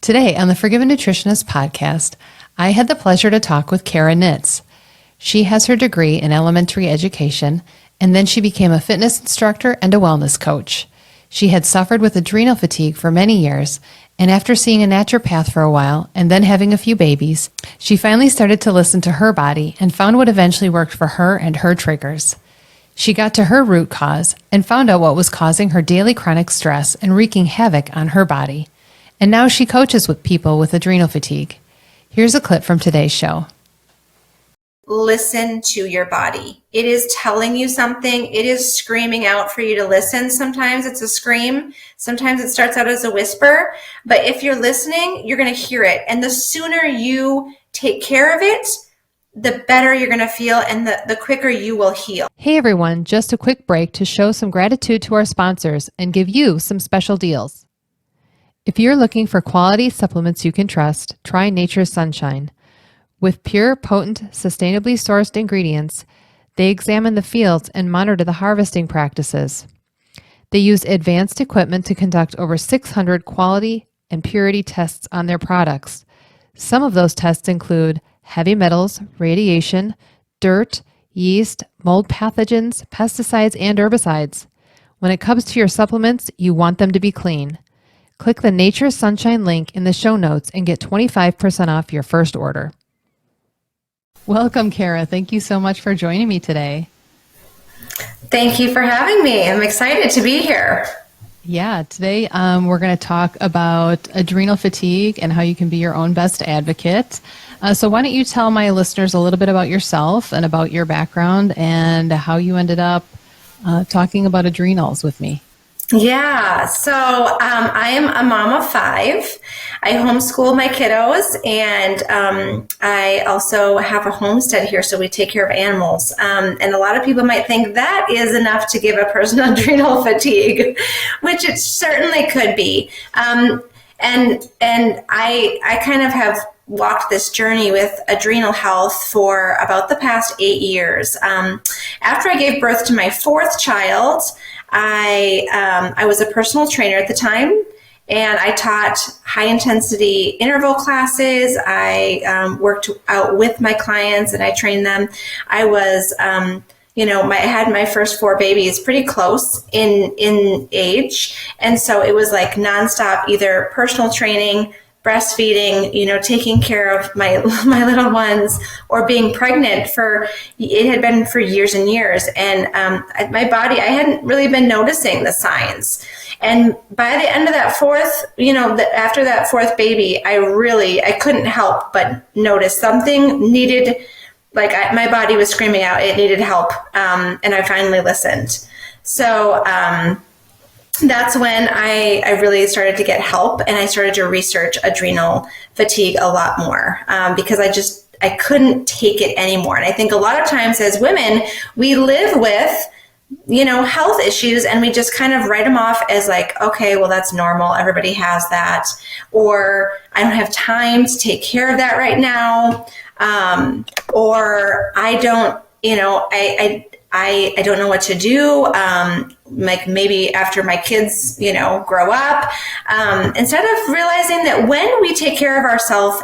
Today on the Forgiven Nutritionist podcast, I had the pleasure to talk with Cara Nitz. She has her degree in elementary education, and then she became a fitness instructor and a wellness coach. She had suffered with adrenal fatigue for many years, and after seeing a naturopath for a while and then having a few babies, she finally started to listen to her body and found what eventually worked for her and her triggers. She got to her root cause and found out what was causing her daily chronic stress and wreaking havoc on her body. And now she coaches with people with adrenal fatigue. Here's a clip from today's show. Listen to your body. It is telling you something. It is screaming out for you to listen. Sometimes it's a scream. Sometimes it starts out as a whisper. But if you're listening, you're going to hear it. And the sooner you take care of it, the better you're going to feel and the quicker you will heal. Hey everyone, just a quick break to show some gratitude to our sponsors and give you some special deals. If you're looking for quality supplements you can trust, try Nature's Sunshine. With pure, potent, sustainably sourced ingredients, they examine the fields and monitor the harvesting practices. They use advanced equipment to conduct over 600 quality and purity tests on their products. Some of those tests include heavy metals, radiation, dirt, yeast, mold pathogens, pesticides, and herbicides. When it comes to your supplements, you want them to be clean. Click the Nature's Sunshine link in the show notes and get 25% off your first order. Welcome, Cara. Thank you so much for joining me today. Thank you for having me. I'm excited to be here. Yeah, today we're going to talk about adrenal fatigue and how you can be your own best advocate. So why don't you tell my listeners a little bit about yourself and about your background and how you ended up talking about adrenals with me. Yeah, so I am a mom of 5. I homeschool my kiddos, and I also have a homestead here, so we take care of animals. And a lot of people might think that is enough to give a person adrenal fatigue, which it certainly could be. And I kind of have walked this journey with adrenal health for about the past 8 years. After I gave birth to my 4th child, I was a personal trainer at the time, and I taught high intensity interval classes. I worked out with my clients and I trained them. I was, I had my first 4 babies pretty close in age. And so it was like nonstop, either personal training, breastfeeding, taking care of my little ones, or being pregnant it had been for years and years. And my body, I hadn't really been noticing the signs. And by the end of that 4th, after that 4th baby, I couldn't help but notice something needed, my body was screaming out, it needed help. And I finally listened. So, that's when I really started to get help, and I started to research adrenal fatigue a lot more because I couldn't take it anymore. And I think a lot of times as women, we live with, health issues, and we just kind of write them off as like, okay, well, that's normal. Everybody has that. Or I don't have time to take care of that right now. Or I don't, I don't know what to do. Maybe after my kids, grow up, instead of realizing that when we take care of ourselves,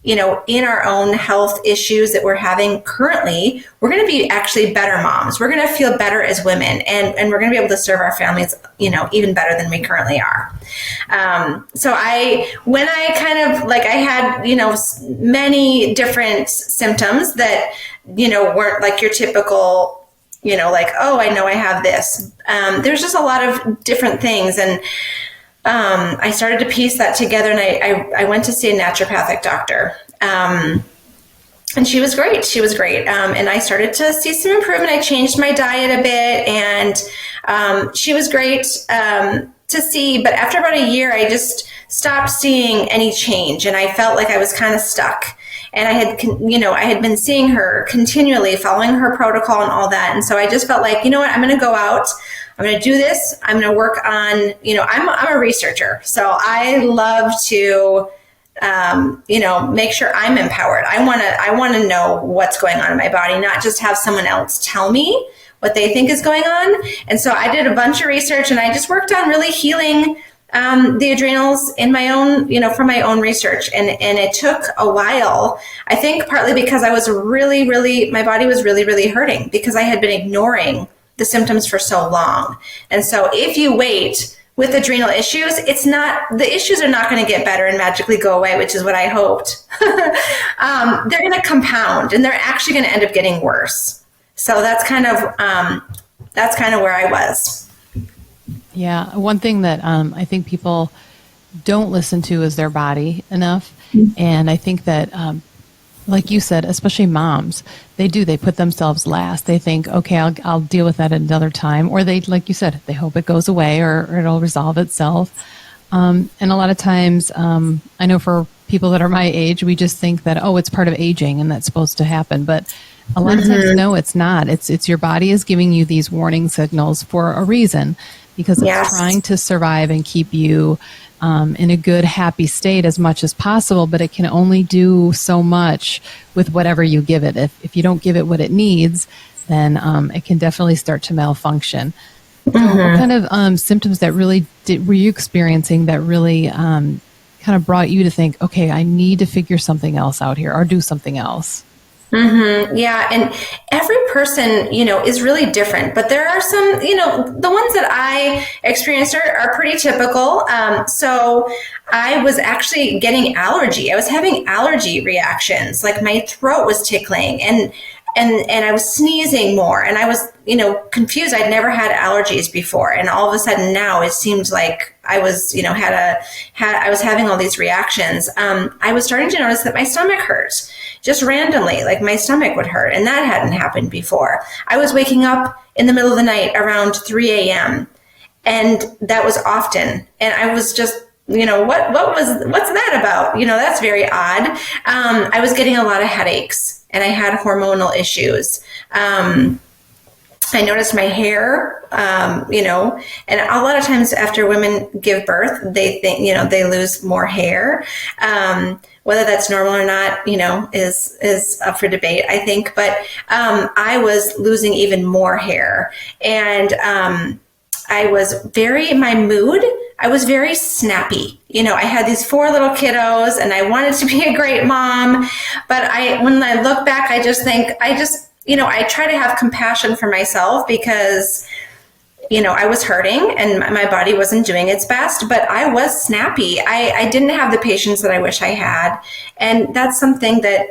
in our own health issues that we're having currently, we're going to be actually better moms. We're going to feel better as women, and we're going to be able to serve our families, even better than we currently are. So when I kind of I had, many different symptoms that, weren't like your typical, oh, I know I have this. There's just a lot of different things. And I started to piece that together, and I went to see a naturopathic doctor. And she was great. And I started to see some improvement. I changed my diet a bit, and she was great to see. But after about a year, I just stopped seeing any change, and I felt like I was kind of stuck. And I had been seeing her continually, following her protocol and all that. And so I just felt like, I'm going to go out. I'm going to do this. I'm going to work on, I'm a researcher. So I love to, make sure I'm empowered. I want to know what's going on in my body, not just have someone else tell me what they think is going on. And so I did a bunch of research, and I just worked on really healing the adrenals in my own, from my own research. And it took a while, I think partly because I was my body was really, really hurting because I had been ignoring the symptoms for so long. And so if you wait with adrenal issues, the issues are not going to get better and magically go away, which is what I hoped. They're going to compound and they're actually going to end up getting worse. So that's kind of where I was. Yeah, one thing that I think people don't listen to is their body enough. And I think that, like you said, especially moms, they put themselves last. They think, okay, I'll deal with that at another time. Or they, like you said, they hope it goes away or it'll resolve itself. And a lot of times, I know for people that are my age, we just think that, oh, it's part of aging and that's supposed to happen. But a lot of times, no, it's not. It's your body is giving you these warning signals for a reason. Because it's trying to survive and keep you in a good, happy state as much as possible, but it can only do so much with whatever you give it. If you don't give it what it needs, then it can definitely start to malfunction. So what kind of symptoms that really were you experiencing that really kind of brought you to think, okay, I need to figure something else out here or do something else? Yeah. And every person, is really different, but there are some, the ones that I experienced are pretty typical. So I was actually getting allergy. I was having allergy reactions, like my throat was tickling and I was sneezing more and I was, confused. I'd never had allergies before. And all of a sudden now it seemed like I was, I was having all these reactions. I was starting to notice that my stomach hurt just randomly, like my stomach would hurt. And that hadn't happened before. I was waking up in the middle of the night around 3 a.m. and that was often. And I was just, what's that about? That's very odd. I was getting a lot of headaches and I had hormonal issues. I noticed my hair, and a lot of times after women give birth, they think, they lose more hair. Whether that's normal or not, is up for debate, I think. But I was losing even more hair. And I was I was very snappy. I had these 4 little kiddos and I wanted to be a great mom. But when I look back, I just think, I try to have compassion for myself because, I was hurting and my body wasn't doing its best, but I was snappy. I didn't have the patience that I wish I had. And that's something that,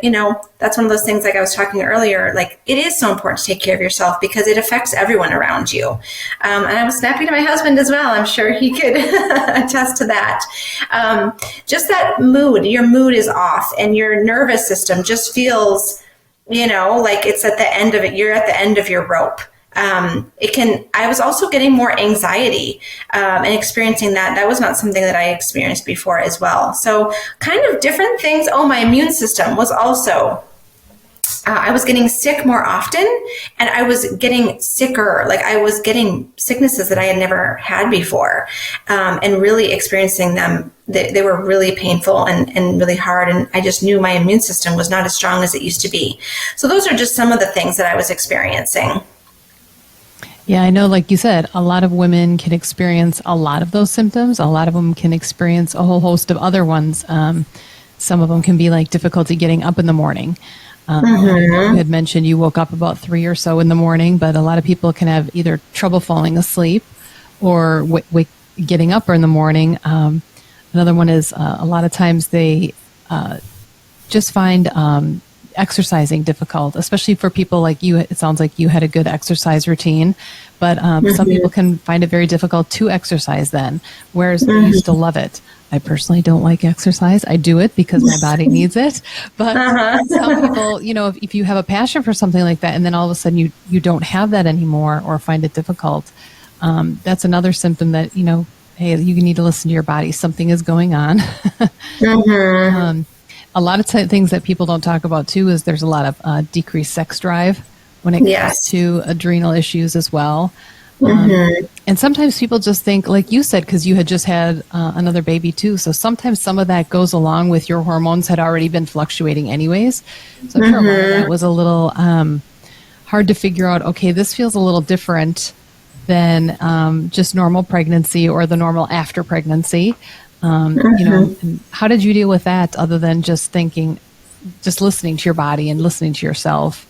that's one of those things like I was talking earlier, like it is so important to take care of yourself because it affects everyone around you. And I was snappy to my husband as well. I'm sure he could attest to that. Just that mood, your mood is off and your nervous system just feels, like it's at the end of it. You're at the end of your rope. I was also getting more anxiety, and experiencing that. That was not something that I experienced before as well. So kind of different things. Oh, my immune system was also, I was getting sick more often and I was getting sicker. Like I was getting sicknesses that I had never had before, and really experiencing them. They were really painful and really hard. And I just knew my immune system was not as strong as it used to be. So those are just some of the things that I was experiencing. Yeah, I know, like you said, a lot of women can experience a lot of those symptoms. A lot of them can experience a whole host of other ones. Some of them can be like difficulty getting up in the morning. You had mentioned you woke up about 3 or so in the morning, but a lot of people can have either trouble falling asleep or getting up in the morning. Another one is a lot of times they just find exercising difficult, especially for people like you. It sounds like you had a good exercise routine, but some people can find it very difficult to exercise then, whereas they used to love it. I personally don't like exercise. I do it because my body needs it. But some people, if you have a passion for something like that and then all of a sudden you don't have that anymore or find it difficult, that's another symptom that, hey, you need to listen to your body. Something is going on. A lot of things that people don't talk about too is there's a lot of decreased sex drive when it comes to adrenal issues as well. And sometimes people just think, like you said, because you had just had another baby too. So sometimes some of that goes along with your hormones had already been fluctuating anyways. So I'm sure that was a little hard to figure out, okay, this feels a little different than just normal pregnancy or the normal after pregnancy. And how did you deal with that other than just listening to your body and listening to yourself?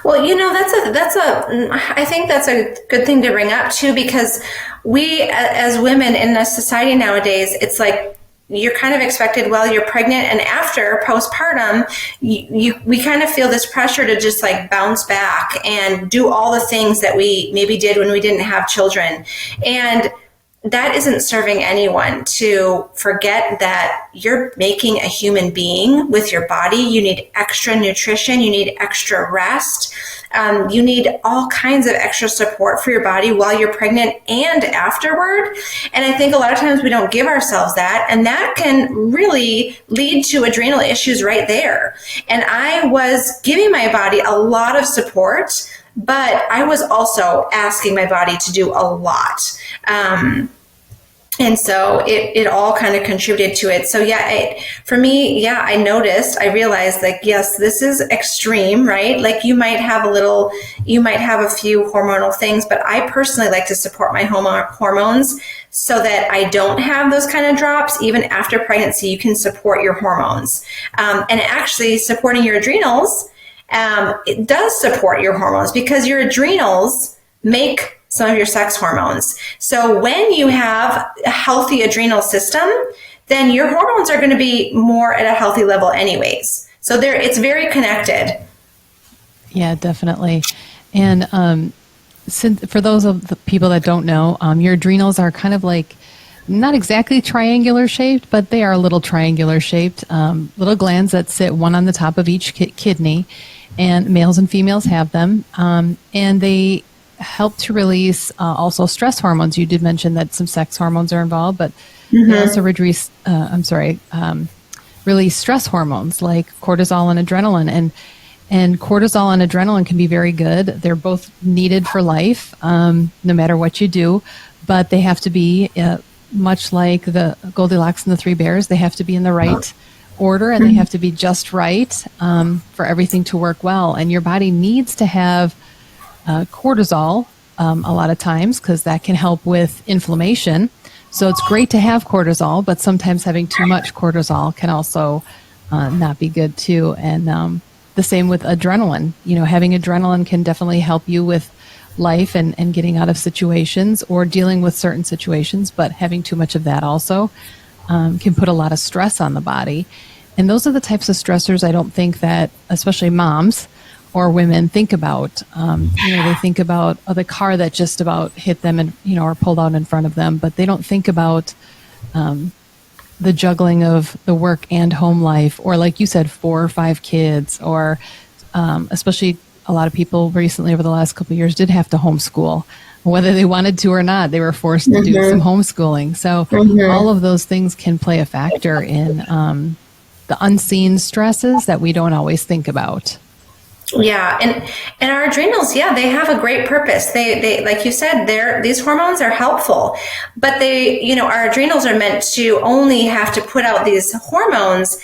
Well, I think that's a good thing to bring up too, because we as women in a society nowadays, it's like you're kind of expected while you're pregnant and after postpartum, we kind of feel this pressure to just like bounce back and do all the things that we maybe did when we didn't have children. And that isn't serving anyone, to forget that you're making a human being with your body. You need extra nutrition. You need extra rest. You need all kinds of extra support for your body while you're pregnant and afterward. And I think a lot of times we don't give ourselves that, and that can really lead to adrenal issues right there. And I was giving my body a lot of support, but I was also asking my body to do a lot. And so it all kind of contributed to it. So for me, I realized like, yes, this is extreme, right? Like you might have a few hormonal things, but I personally like to support my hormones so that I don't have those kind of drops. Even after pregnancy, you can support your hormones. And actually supporting your adrenals, it does support your hormones, because your adrenals make some of your sex hormones. So when you have a healthy adrenal system, then your hormones are going to be more at a healthy level anyways. So it's very connected. Yeah, definitely. And since for those of the people that don't know, your adrenals are kind of like not exactly triangular shaped, but they are a little triangular shaped, little glands that sit one on the top of each kidney, and males and females have them. And they help to release also stress hormones. You did mention that some sex hormones are involved, but they also release stress hormones like cortisol and adrenaline. And cortisol and adrenaline can be very good. They're both needed for life, no matter what you do, but they have to be much like the Goldilocks and the Three Bears. They have to be in the right order, and they have to be just right for everything to work well. And your body needs to have cortisol a lot of times, because that can help with inflammation. So it's great to have cortisol, but sometimes having too much cortisol can also not be good too. And the same with adrenaline. Having adrenaline can definitely help you with life and getting out of situations or dealing with certain situations, but having too much of that also can put a lot of stress on the body. And those are the types of stressors I don't think that especially moms or women think about. They think about the car that just about hit them and, or pulled out in front of them, but they don't think about the juggling of the work and home life, or like you said, 4 or 5 kids, or especially a lot of people recently over the last couple of years did have to homeschool. Whether they wanted to or not, they were forced to do some homeschooling. So all of those things can play a factor in the unseen stresses that we don't always think about. Yeah, and our adrenals, they have a great purpose. They like you said, these hormones are helpful, but our adrenals are meant to only have to put out these hormones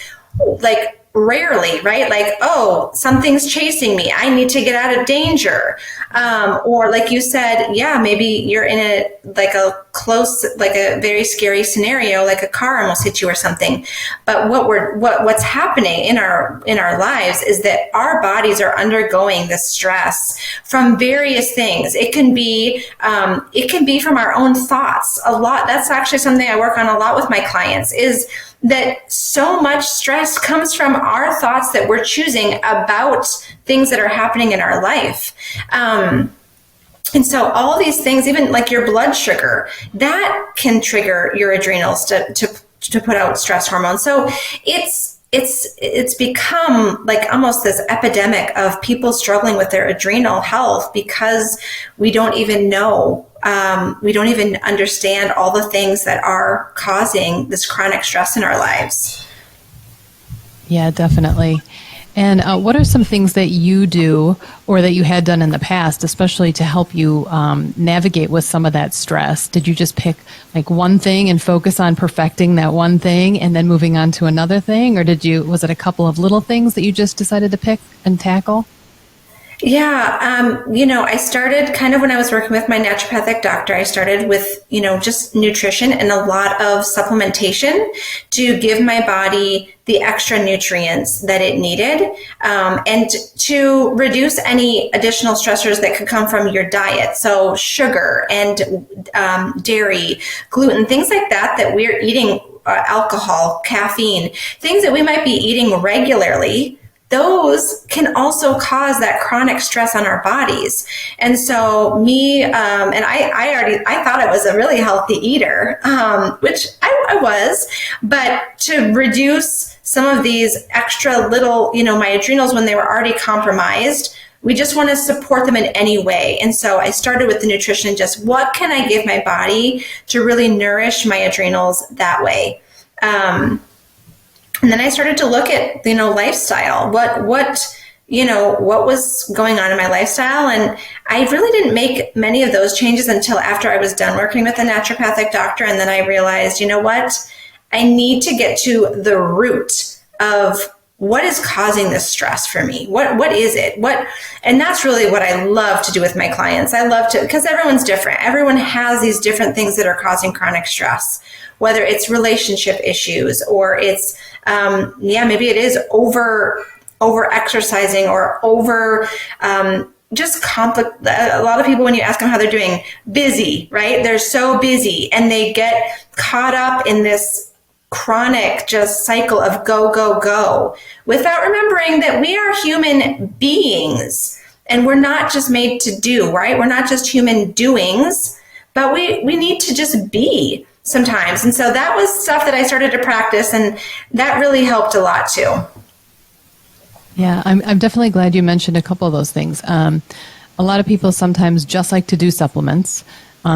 like rarely, right? Like, oh, something's chasing me, I need to get out of danger. Or like you said, maybe you're in a very scary scenario, like a car almost hit you or something. But what's happening in our lives is that our bodies are undergoing this stress from various things. It can be from our own thoughts a lot. That's actually something I work on a lot with my clients, is that so much stress comes from our thoughts that we're choosing about things that are happening in our life. And so all these things, even like your blood sugar, that can trigger your adrenals to put out stress hormones. So it's become like almost this epidemic of people struggling with their adrenal health, because we don't even know, we don't even understand all the things that are causing this chronic stress in our lives. Yeah, definitely. And what are some things that you do or that you had done in the past, especially to help you navigate with some of that stress? Did you just pick like one thing and focus on perfecting that one thing and then moving on to another thing? Or was it a couple of little things that you just decided to pick and tackle? Yeah, I started kind of when I was working with my naturopathic doctor. I started with, just nutrition and a lot of supplementation to give my body the extra nutrients that it needed, and to reduce any additional stressors that could come from your diet. So sugar and dairy, gluten, things like that we're eating, alcohol, caffeine, things that we might be eating regularly, those can also cause that chronic stress on our bodies. And so and I thought I was a really healthy eater, which I was, but to reduce some of these extra little, my adrenals when they were already compromised, we just want to support them in any way. And so I started with the nutrition, just what can I give my body to really nourish my adrenals that way? And then I started to look at, lifestyle, what was going on in my lifestyle. And I really didn't make many of those changes until after I was done working with a naturopathic doctor. And then I realized, I need to get to the root of what is causing this stress for me? What is it? And that's really what I love to do with my clients. I love to, because everyone's different. Everyone has these different things that are causing chronic stress, whether it's relationship issues or it's, maybe it is over exercising or over, just conflict. A lot of people, when you ask them how they're doing, busy, right? They're so busy and they get caught up in this chronic just cycle of go, go, go, without remembering that we are human beings and we're not just made to do, right? We're not just human doings, but we need to just be sometimes. And so that was stuff that I started to practice, and that really helped a lot too. Yeah, I'm definitely glad you mentioned a couple of those things. A lot of people sometimes just like to do supplements.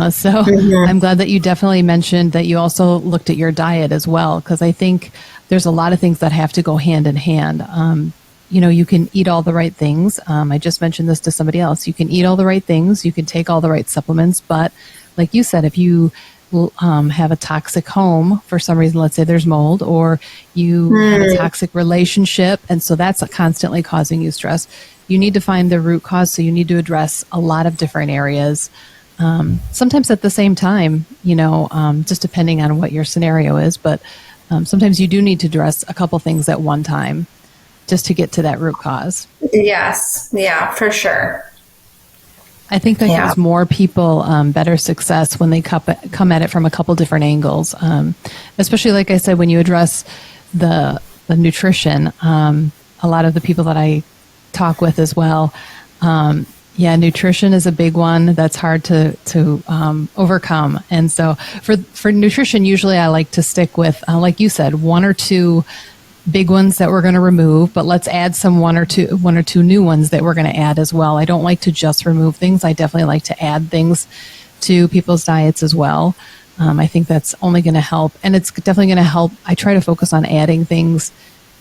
So I'm glad that you definitely mentioned that you also looked at your diet as well, because I think there's a lot of things that have to go hand in hand. You can eat all the right things. I just mentioned this to somebody else. You can eat all the right things. You can take all the right supplements. But like you said, if you have a toxic home for some reason, let's say there's mold, or you have a toxic relationship, and so that's constantly causing you stress, you need to find the root cause. So you need to address a lot of different areas. Sometimes at the same time, just depending on what your scenario is, but sometimes you do need to address a couple things at one time just to get to that root cause. Yes. Yeah, for sure. I think that gives more people better success when they come at it from a couple different angles. Especially, like I said, when you address the nutrition, a lot of the people that I talk with as well, nutrition is a big one that's hard to overcome. And so for nutrition, usually I like to stick with, like you said, one or two big ones that we're going to remove, but let's add one or two new ones that we're going to add as well. I don't like to just remove things. I definitely like to add things to people's diets as well. I think that's only going to help, and it's definitely going to help. I try to focus on adding things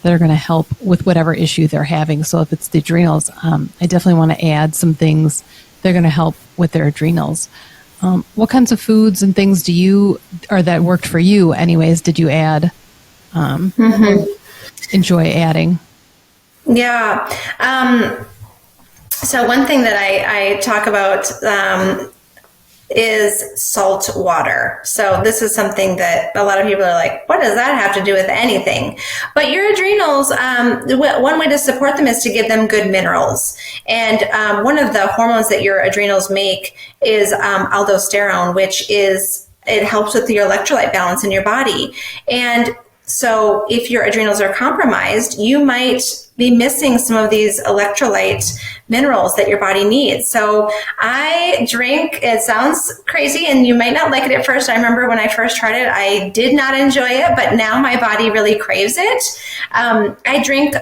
that are going to help with whatever issue they're having. So if it's the adrenals, I definitely want to add some things that are going to help with their adrenals. What kinds of foods and things that worked for you anyways, did you add, enjoy adding? Yeah. So one thing that I talk about is salt water. So this is something that a lot of people are like, what does that have to do with anything? But your adrenals, one way to support them is to give them good minerals. And one of the hormones that your adrenals make is aldosterone, it helps with your electrolyte balance in your body. And so if your adrenals are compromised, you might be missing some of these electrolyte minerals that your body needs. So I drink, it sounds crazy and you might not like it at first. I remember when I first tried it, I did not enjoy it, but now my body really craves it. I drink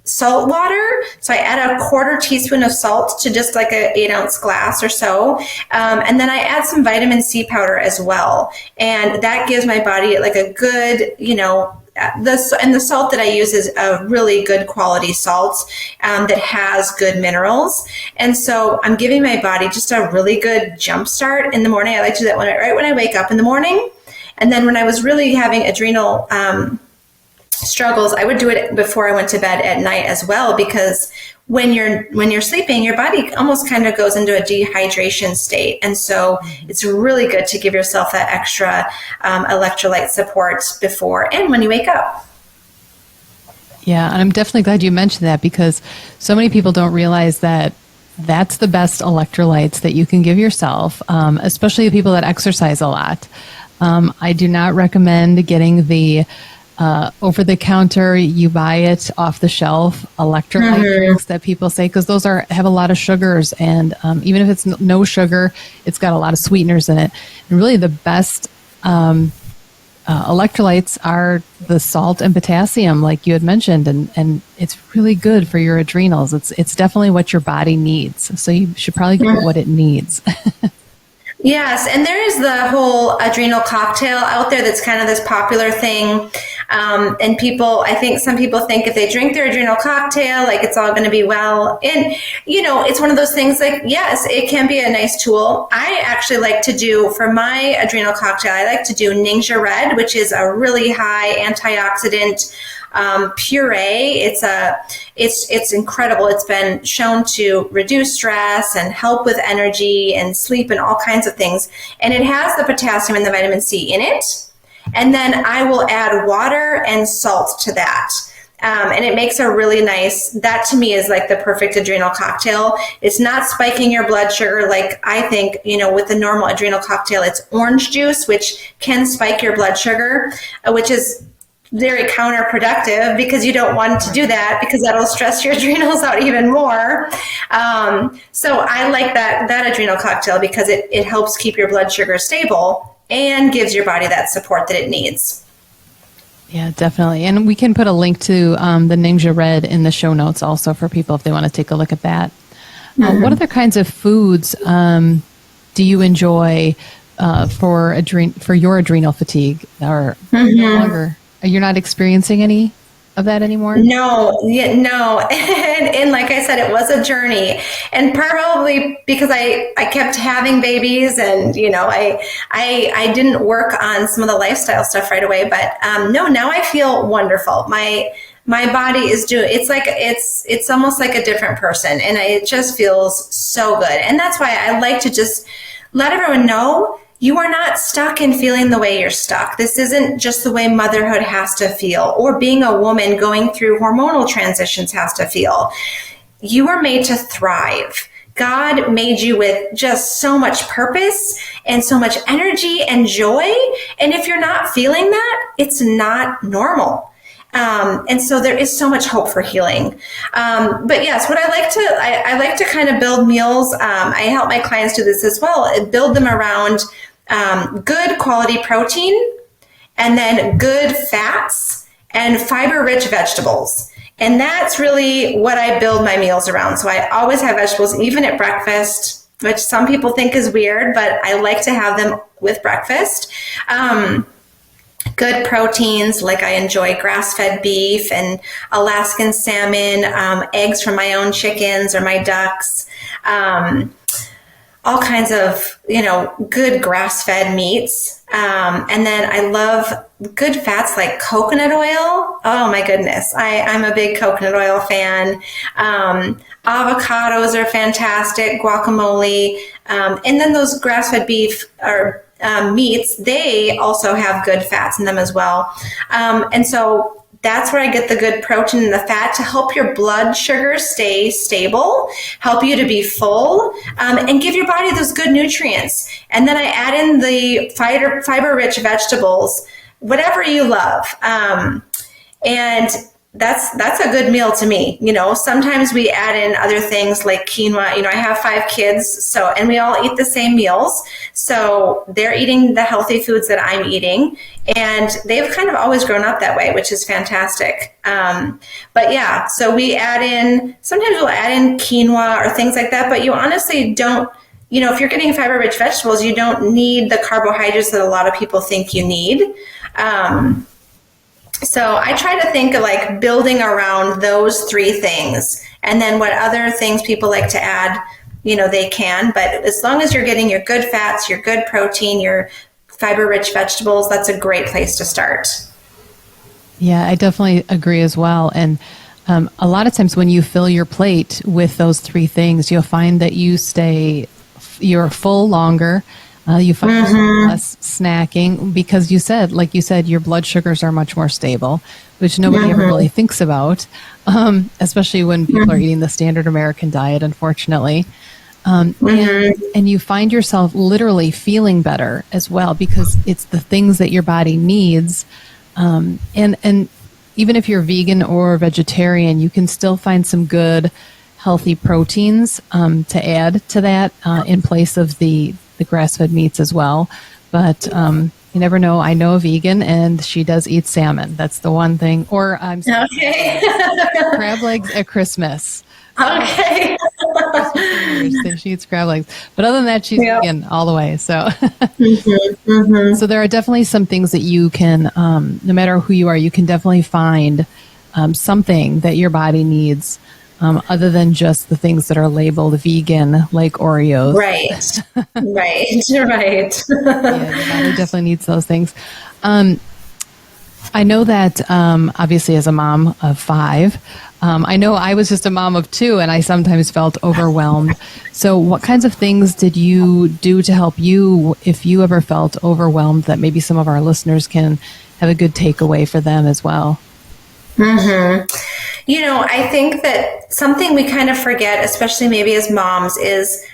salt water. So I add a 1/4 teaspoon of salt to just like an 8-ounce glass or so. And then I add some vitamin C powder as well. And that gives my body like a good, the salt that I use is a really good quality salt that has good minerals. And so I'm giving my body just a really good jump start in the morning. I like to do that right when I wake up in the morning. And then when I was really having adrenal struggles, I would do it before I went to bed at night as well, because when you're sleeping, your body almost kind of goes into a dehydration state. And so it's really good to give yourself that extra electrolyte support before and when you wake up. Yeah, and I'm definitely glad you mentioned that, because so many people don't realize that that's the best electrolytes that you can give yourself, especially the people that exercise a lot. I do not recommend getting the over-the-counter, you buy it off the shelf, electrolyte drinks that people say, because those have a lot of sugars, and even if it's no sugar, it's got a lot of sweeteners in it. And really the best electrolytes are the salt and potassium, like you had mentioned, and it's really good for your adrenals. It's definitely what your body needs, so you should probably get what it needs. Yes, and there is the whole adrenal cocktail out there that's kind of this popular thing. And I think some people think if they drink their adrenal cocktail, like it's all going to be well. And, it's one of those things like, yes, it can be a nice tool. I actually like to do, for my adrenal cocktail, I like to do Ninja Red, which is a really high antioxidant puree. It's incredible. It's been shown to reduce stress and help with energy and sleep and all kinds of things. And it has the potassium and the vitamin C in it. And then I will add water and salt to that. And it makes a really nice, that to me is like the perfect adrenal cocktail. It's not spiking your blood sugar like I think, with the normal adrenal cocktail, it's orange juice, which can spike your blood sugar, which is very counterproductive, because you don't want to do that, because that'll stress your adrenals out even more. So I like that adrenal cocktail because it helps keep your blood sugar stable and gives your body that support that it needs. Yeah, definitely. And we can put a link to the Ninja Red in the show notes also for people if they want to take a look at that. What other kinds of foods do you enjoy for your adrenal fatigue, or no longer? You're not experiencing any of that anymore? No. And like I said, it was a journey, and probably because I kept having babies, and I didn't work on some of the lifestyle stuff right away. But no, now I feel wonderful. My body is doing. It's almost like a different person, and it just feels so good. And that's why I like to just let everyone know, you are not stuck in feeling the way you're stuck. This isn't just the way motherhood has to feel, or being a woman going through hormonal transitions has to feel. You are made to thrive. God made you with just so much purpose and so much energy and joy. And if you're not feeling that, it's not normal. And so there is so much hope for healing. But yes, what I like to kind of build meals. I help my clients do this as well. Build them around good quality protein, and then good fats and fiber-rich vegetables. And that's really what I build my meals around. So I always have vegetables, even at breakfast, which some people think is weird, but I like to have them with breakfast. Good proteins, like I enjoy grass-fed beef and Alaskan salmon, eggs from my own chickens or my ducks, all kinds of, good grass-fed meats. And then I love good fats like coconut oil. Oh my goodness. I'm a big coconut oil fan. Avocados are fantastic, guacamole. And then those grass-fed beef or meats, they also have good fats in them as well. And so that's where I get the good protein and the fat to help your blood sugar stay stable, help you to be full, and give your body those good nutrients. And then I add in the fiber-rich vegetables, whatever you love. And that's a good meal to me. Sometimes we add in other things like quinoa. I have 5 kids, and we all eat the same meals. So they're eating the healthy foods that I'm eating, and they've kind of always grown up that way, which is fantastic. But yeah, so sometimes we'll add in quinoa or things like that, but you honestly don't, if you're getting fiber-rich vegetables, you don't need the carbohydrates that a lot of people think you need. So I try to think of like building around those 3 things, and then what other things people like to add, they can. But as long as you're getting your good fats, your good protein, your fiber-rich vegetables, that's a great place to start. Yeah, I definitely agree as well. And a lot of times when you fill your plate with those three things, you'll find that you're full longer. You find less snacking because like you said, your blood sugars are much more stable, which nobody ever really thinks about, especially when people are eating the standard American diet, unfortunately. And you find yourself literally feeling better as well because it's the things that your body needs. And even if you're vegan or vegetarian, you can still find some good, healthy proteins to add to that in place of the grass-fed meats as well. But you never know. I know a vegan, and she does eat salmon. That's the one thing. Or I'm sorry, crab legs at Christmas. Okay. She eats crab legs. But other than that, she's vegan all the way. So, so there are definitely some things that you can, no matter who you are, you can definitely find something that your body needs other than just the things that are labeled vegan, like Oreos. Right. Right. Yeah, your body definitely needs those things. I know that obviously as a mom of 5, I know I was just a mom of 2 and I sometimes felt overwhelmed. So what kinds of things did you do to help you if you ever felt overwhelmed that maybe some of our listeners can have a good takeaway for them as well? I think that something we kind of forget, especially maybe as moms, is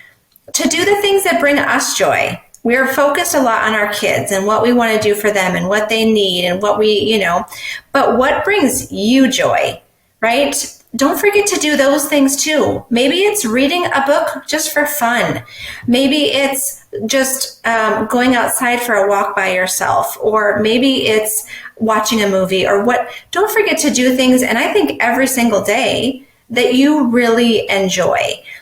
to do the things that bring us joy. We're focused a lot on our kids and what we want to do for them and what they need and what but what brings you joy, right? Don't forget to do those things too. Maybe it's reading a book just for fun. Maybe it's just going outside for a walk by yourself, or maybe it's watching a movie or what. Don't forget to do things. And I think every single day that you really enjoy,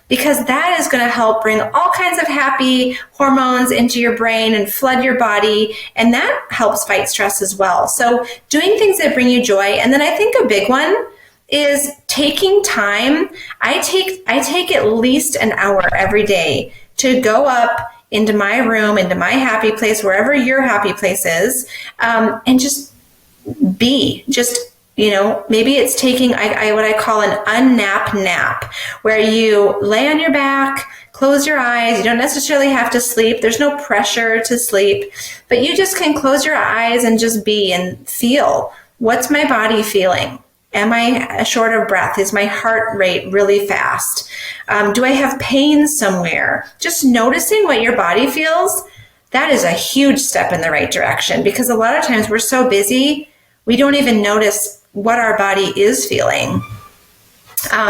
because that is going to help bring all kinds of happy hormones into your brain and flood your body. And that helps fight stress as well. So doing things that bring you joy. And then I think a big one is taking time. I take at least an hour every day to go up into my room, into my happy place, wherever your happy place is, and just be. Maybe it's taking what I call an unnap nap, where you lay on your back, close your eyes. You don't necessarily have to sleep. There's no pressure to sleep, but you just can close your eyes and just be and feel. What's my body feeling? Am I short of breath? Is my heart rate really fast? Do I have pain somewhere? Just noticing what your body feels, that is a huge step in the right direction, because a lot of times we're so busy, we don't even notice what our body is feeling.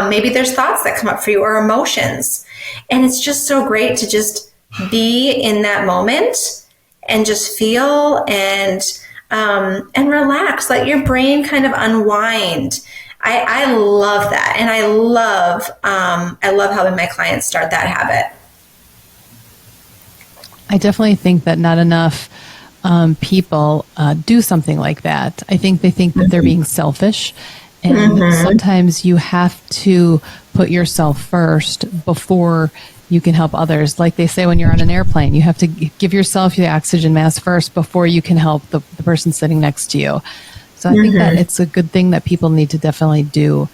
Maybe there's thoughts that come up for you or emotions. And it's just so great to just be in that moment and just feel and relax, let your brain kind of unwind. I love that. And I love helping my clients start that habit. I definitely think that not enough people do something like that. I think they think that they're being selfish. And sometimes you have to put yourself first before you can help others. Like they say when you're on an airplane, you have to give yourself the oxygen mask first before you can help the person sitting next to you. So I think that it's a good thing that people need to definitely do.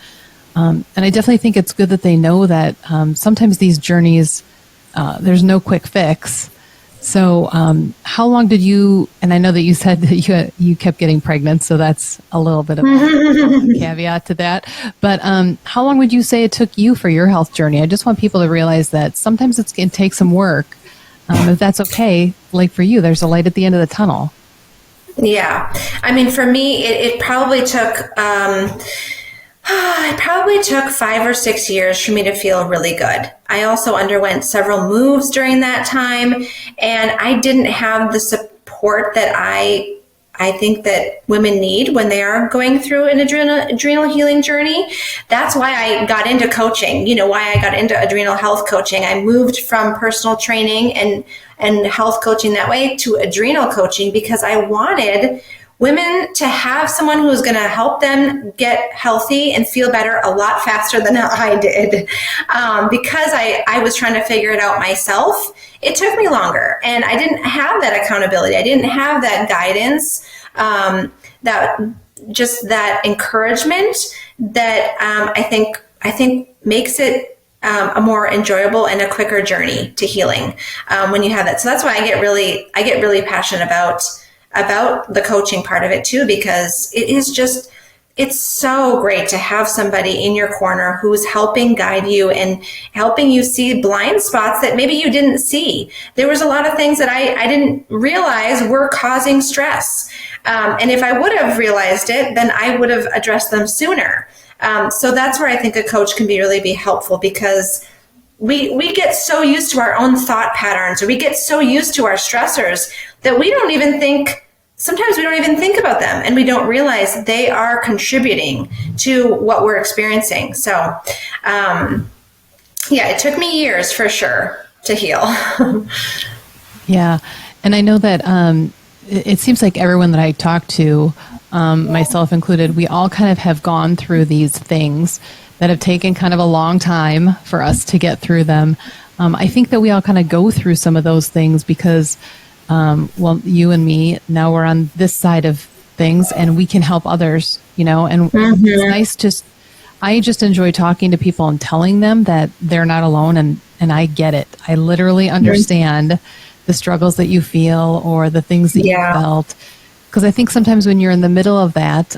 And I definitely think it's good that they know that sometimes these journeys, there's no quick fix. So how long did you, and I know that you said that you kept getting pregnant, so that's a little bit of a caveat to that. But how long would you say it took you for your health journey? I just want people to realize that sometimes it can take some work. If that's okay, like for you, there's a light at the end of the tunnel. Yeah. I mean, for me, it probably took... It probably took 5 or 6 years for me to feel really good. I also underwent several moves during that time, and I didn't have the support that I think that women need when they are going through an adrenal healing journey. That's why I got into coaching, why I got into adrenal health coaching. I moved from personal training and health coaching that way to adrenal coaching because I wanted women to have someone who was going to help them get healthy and feel better a lot faster than I did. Because I was trying to figure it out myself, it took me longer. And I didn't have that accountability. I didn't have that guidance that just that encouragement that I think makes it a more enjoyable and a quicker journey to healing when you have that. So that's why I get really passionate about the coaching part of it too, because it's so great to have somebody in your corner who's helping guide you and helping you see blind spots that maybe you didn't see. There was a lot of things that I didn't realize were causing stress. And if I would have realized it, then I would have addressed them sooner. So that's where I think a coach can really be helpful, because we get so used to our own thought patterns, or we get so used to our stressors that sometimes we don't even think about them, and we don't realize they are contributing to what we're experiencing. So, it took me years for sure to heal. Yeah. And I know that it seems like everyone that I talk to, myself included, we all kind of have gone through these things that have taken kind of a long time for us to get through them. I think that we all kind of go through some of those things because you and me, now we're on this side of things and we can help others, and it's nice. I just enjoy talking to people and telling them that they're not alone, and I get it. I literally understand the struggles that you feel or the things that you felt. Because I think sometimes when you're in the middle of that,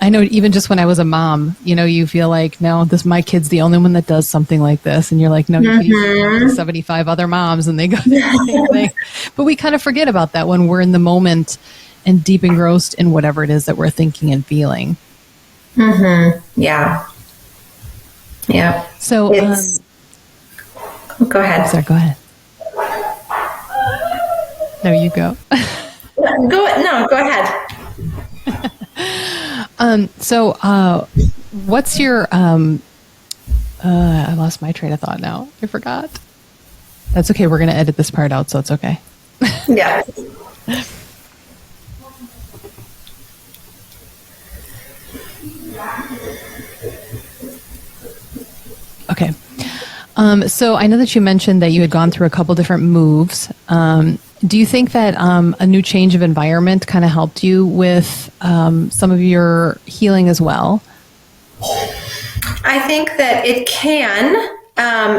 I know even just when I was a mom, you feel like, no, my kid's the only one that does something like this. And you're like, no, you can easily talk to 75 other moms and they go through the same thing. But we kind of forget about that when we're in the moment and deep engrossed in whatever it is that we're thinking and feeling. Mm-hmm. Yeah. Yeah. So, go ahead. Sorry, go ahead. No, you go. Go ahead. What's your, I lost my train of thought now. I forgot. That's okay. We're going to edit this part out, so it's okay. Yeah. Okay. So I know that you mentioned that you had gone through a couple different moves. Do you think that a new change of environment kind of helped you with some of your healing as well? I think that it can.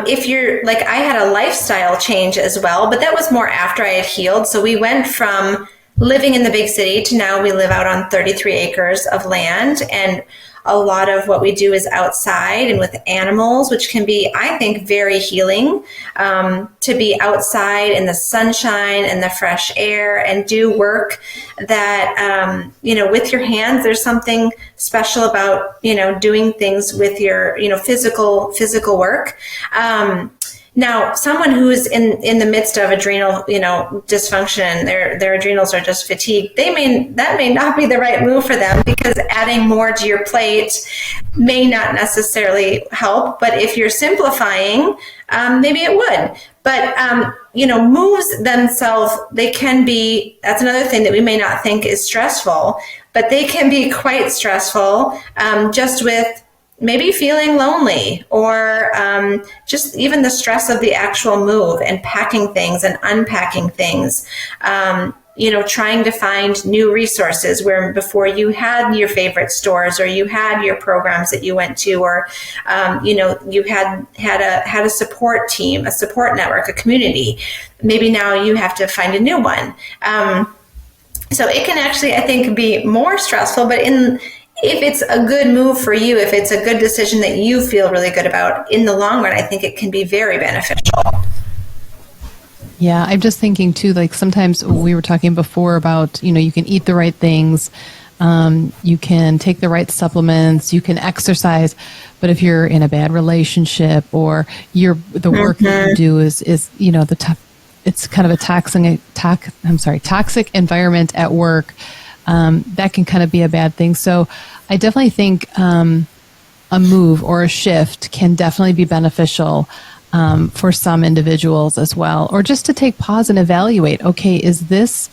If you're like, I had a lifestyle change as well, but that was more after I had healed. So we went from living in the big city to now we live out on 33 acres of land, and a lot of what we do is outside and with animals, which can be, I think, very healing, to be outside in the sunshine and the fresh air and do work that, with your hands. There's something special about, doing things with your, physical work. Now, someone who's in the midst of adrenal, dysfunction, their adrenals are just fatigued, that may not be the right move for them, because adding more to your plate may not necessarily help. But if you're simplifying, maybe it would. But, moves themselves, they can be, that's another thing that we may not think is stressful, but they can be quite stressful, just with maybe feeling lonely, or just even the stress of the actual move and packing things and unpacking things, trying to find new resources where before you had your favorite stores, or you had your programs that you went to, or, you had a support team, a support network, a community. Maybe now you have to find a new one. So it can actually, I think, be more stressful, but if it's a good move for you, if it's a good decision that you feel really good about, in the long run, I think it can be very beneficial. Yeah, I'm just thinking too, like sometimes we were talking before about, you can eat the right things, you can take the right supplements, you can exercise, but if you're in a bad relationship, or the work that you do is it's kind of a toxic environment at work, that can kind of be a bad thing. So I definitely think a move or a shift can definitely be beneficial for some individuals as well, or just to take pause and evaluate, okay, is this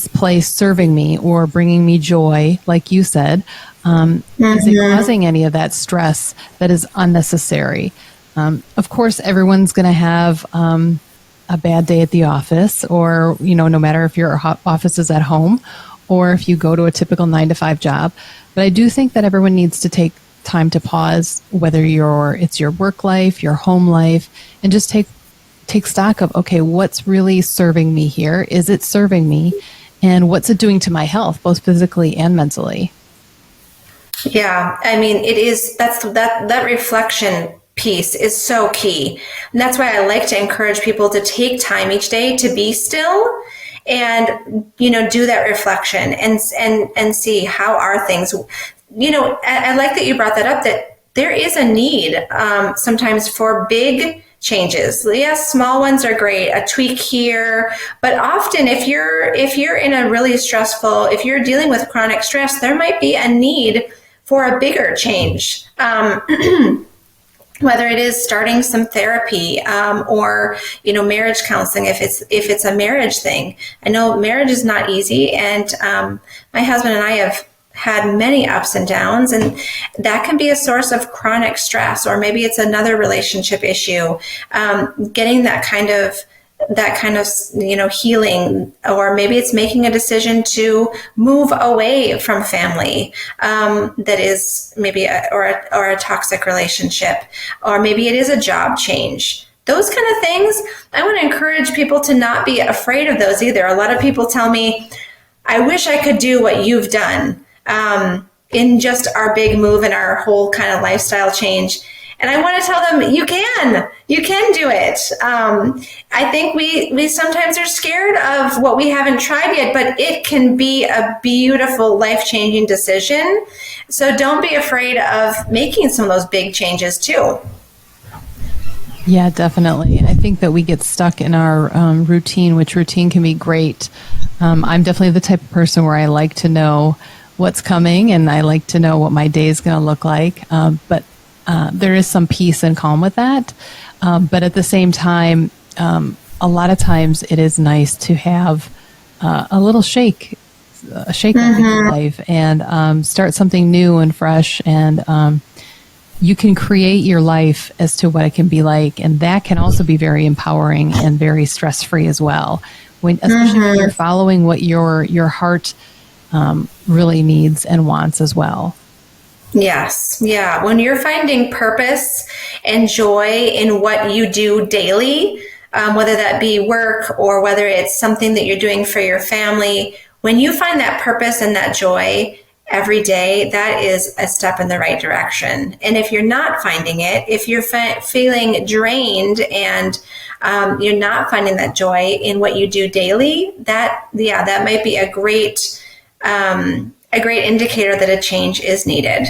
place serving me or bringing me joy, like you said? Is it causing any of that stress that is unnecessary? Of course, everyone's going to have a bad day at the office, or, no matter if your office is at home or if you go to a typical 9-to-5 job. But I do think that everyone needs to take time to pause, whether it's your work life, your home life, and just take stock of, okay, what's really serving me here? Is it serving me? And what's it doing to my health, both physically and mentally? Yeah, I mean, that reflection piece is so key. And that's why I like to encourage people to take time each day to be still and, do that reflection and see how are things. I like that you brought that up, that there is a need sometimes for big changes. Yes, small ones are great, a tweak here, but often if you're in a really if you're dealing with chronic stress, there might be a need for a bigger change. Whether it is starting some therapy or marriage counseling, if it's a marriage thing. I know marriage is not easy, and my husband and I have had many ups and downs, and that can be a source of chronic stress, or maybe it's another relationship issue. Getting that kind of healing, or maybe it's making a decision to move away from family that is maybe a toxic relationship, or maybe it is a job change. Those kind of things, I want to encourage people to not be afraid of those either. A lot of people tell me, I wish I could do what you've done in just our big move and our whole kind of lifestyle change. And I want to tell them, you can do it. I think we sometimes are scared of what we haven't tried yet, but it can be a beautiful, life-changing decision. So don't be afraid of making some of those big changes too. Yeah, definitely. I think that we get stuck in our routine, which routine can be great. I'm definitely the type of person where I like to know what's coming, and I like to know what my day is going to look like. But there is some peace and calm with that. But at the same time, a lot of times it is nice to have a little shake up in your life and start something new and fresh. And you can create your life as to what it can be like. And that can also be very empowering and very stress-free as well. Especially when you're following what your heart really needs and wants as well. Yes. Yeah. When you're finding purpose and joy in what you do daily, whether that be work or whether it's something that you're doing for your family, when you find that purpose and that joy every day, that is a step in the right direction. And if you're not finding it, if you're feeling drained and you're not finding that joy in what you do daily, that might be a great indicator that a change is needed.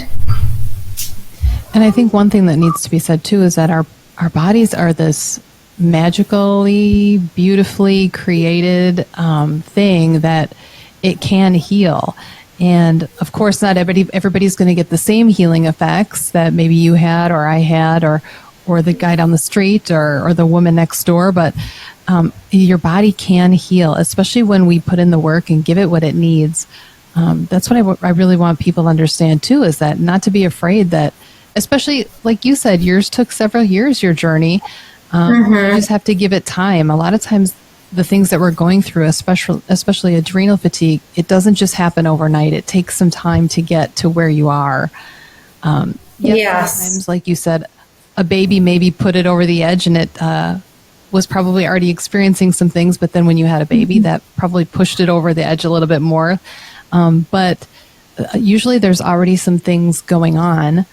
And I think one thing that needs to be said too is that our bodies are this magically, beautifully created thing that it can heal. And of course, not everybody's going to get the same healing effects that maybe you had, or I had, or the guy down the street, or the woman next door. But your body can heal, especially when we put in the work and give it what it needs. That's what I really want people to understand too, is that not to be afraid that, especially like you said, yours took several years, your journey. You just have to give it time. A lot of times the things that we're going through, especially adrenal fatigue, it doesn't just happen overnight. It takes some time to get to where you are. Yes. Sometimes, like you said, a baby maybe put it over the edge, and it was probably already experiencing some things, but then when you had a baby, that probably pushed it over the edge a little bit more. But usually there's already some things going on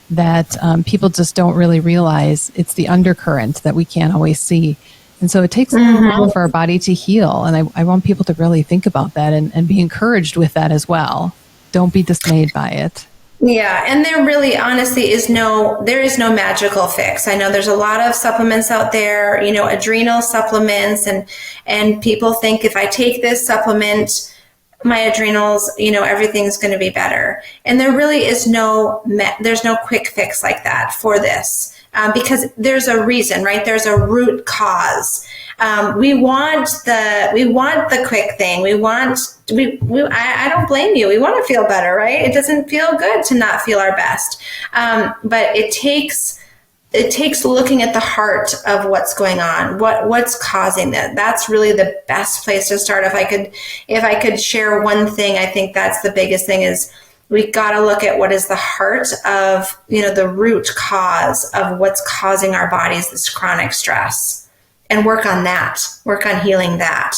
that people just don't really realize. It's the undercurrent that we can't always see. And so it takes a while for our body to heal. And I want people to really think about that and be encouraged with that as well. Don't be dismayed by it. Yeah, and there really honestly is no magical fix. I know there's a lot of supplements out there, adrenal supplements, and people think if I take this supplement, my adrenals, everything's going to be better. And there really is there's no quick fix like that for this. Because there's a reason, right? There's a root cause. We want the quick thing. I don't blame you. We want to feel better, right? It doesn't feel good to not feel our best. But it takes it takes looking at the heart of what's going on, what's causing that. That's really the best place to start. If I could share one thing, I think that's the biggest thing is we got to look at what is the heart of, the root cause of what's causing our bodies this chronic stress, and work on healing that.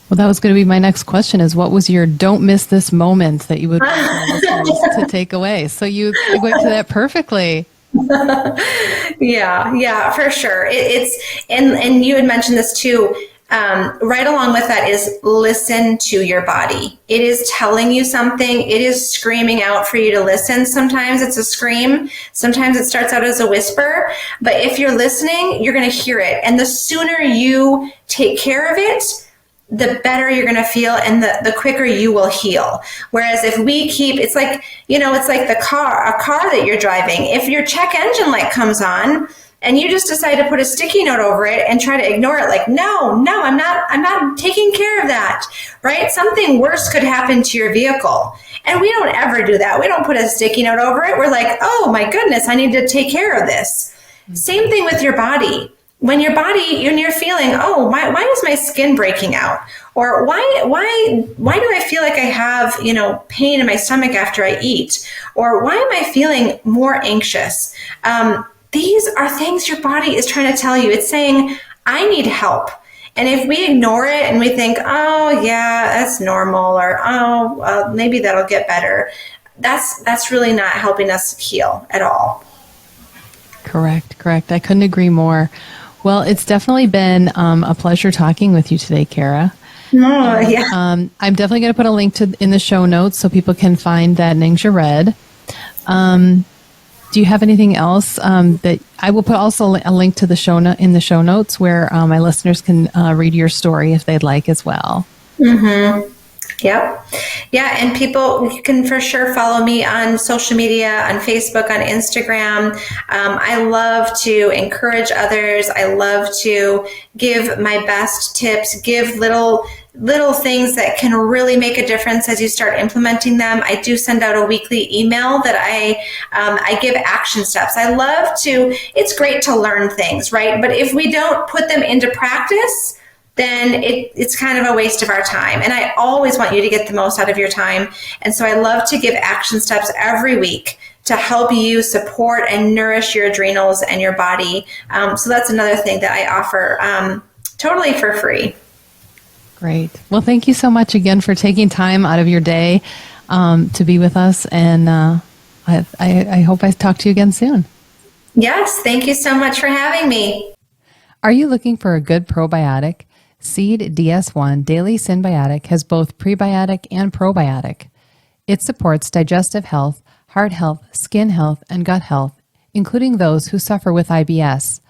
Well, that was going to be my next question is what was your don't miss this moment that you would want our listeners to take away? So you went to that perfectly. Yeah, for sure. And you had mentioned this too. Right along with that is listen to your body. It is telling you something. It is screaming out for you to listen. Sometimes it's a scream. Sometimes it starts out as a whisper. But if you're listening, you're going to hear it. And the sooner you take care of it, the better you're going to feel and the quicker you will heal. Whereas if we keep, it's like a car that you're driving. If your check engine light comes on and you just decide to put a sticky note over it and try to ignore it, like, no, I'm not taking care of that, right? Something worse could happen to your vehicle. And we don't ever do that. We don't put a sticky note over it. We're like, oh my goodness, I need to take care of this. Mm-hmm. Same thing with your body. When you're feeling, oh, why is my skin breaking out? Or why do I feel like I have, pain in my stomach after I eat? Or why am I feeling more anxious? These are things your body is trying to tell you. It's saying, I need help. And if we ignore it and we think, oh yeah, that's normal, or oh, well, maybe that'll get better, that's really not helping us heal at all. Correct. I couldn't agree more. Well, it's definitely been a pleasure talking with you today, Cara. Yeah. I'm definitely going to put a link in the show notes so people can find that Ningxia Red. Do you have anything else that I will put also a link to the in the show notes where my listeners can read your story if they'd like as well? Mm-hmm. Yep. Yeah. And people, you can for sure follow me on social media, on Facebook, on Instagram. I love to encourage others. I love to give my best tips, give little things that can really make a difference as you start implementing them. I do send out a weekly email that I give action steps. It's great to learn things, right? But if we don't put them into practice, then it's kind of a waste of our time. And I always want you to get the most out of your time. And so I love to give action steps every week to help you support and nourish your adrenals and your body. So that's another thing that I offer totally for free. Great. Well, thank you so much again for taking time out of your day to be with us. And I hope I talk to you again soon. Yes. Thank you so much for having me. Are you looking for a good probiotic? Seed DS1 Daily Synbiotic has both prebiotic and probiotic. It supports digestive health, heart health, skin health, and gut health, including those who suffer with IBS.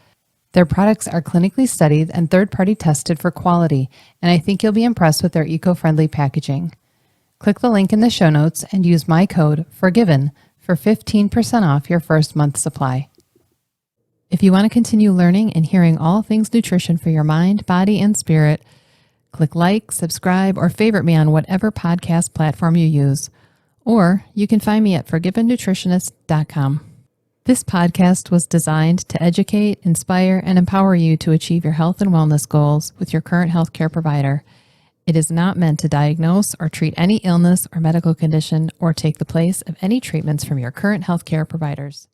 Their products are clinically studied and third-party tested for quality, and I think you'll be impressed with their eco-friendly packaging. Click the link in the show notes and use my code FORGIVEN for 15% off your first month supply. If you want to continue learning and hearing all things nutrition for your mind, body, and spirit, click like, subscribe, or favorite me on whatever podcast platform you use. Or you can find me at ForgivenNutritionist.com. This podcast was designed to educate, inspire, and empower you to achieve your health and wellness goals with your current healthcare provider. It is not meant to diagnose or treat any illness or medical condition or take the place of any treatments from your current healthcare providers.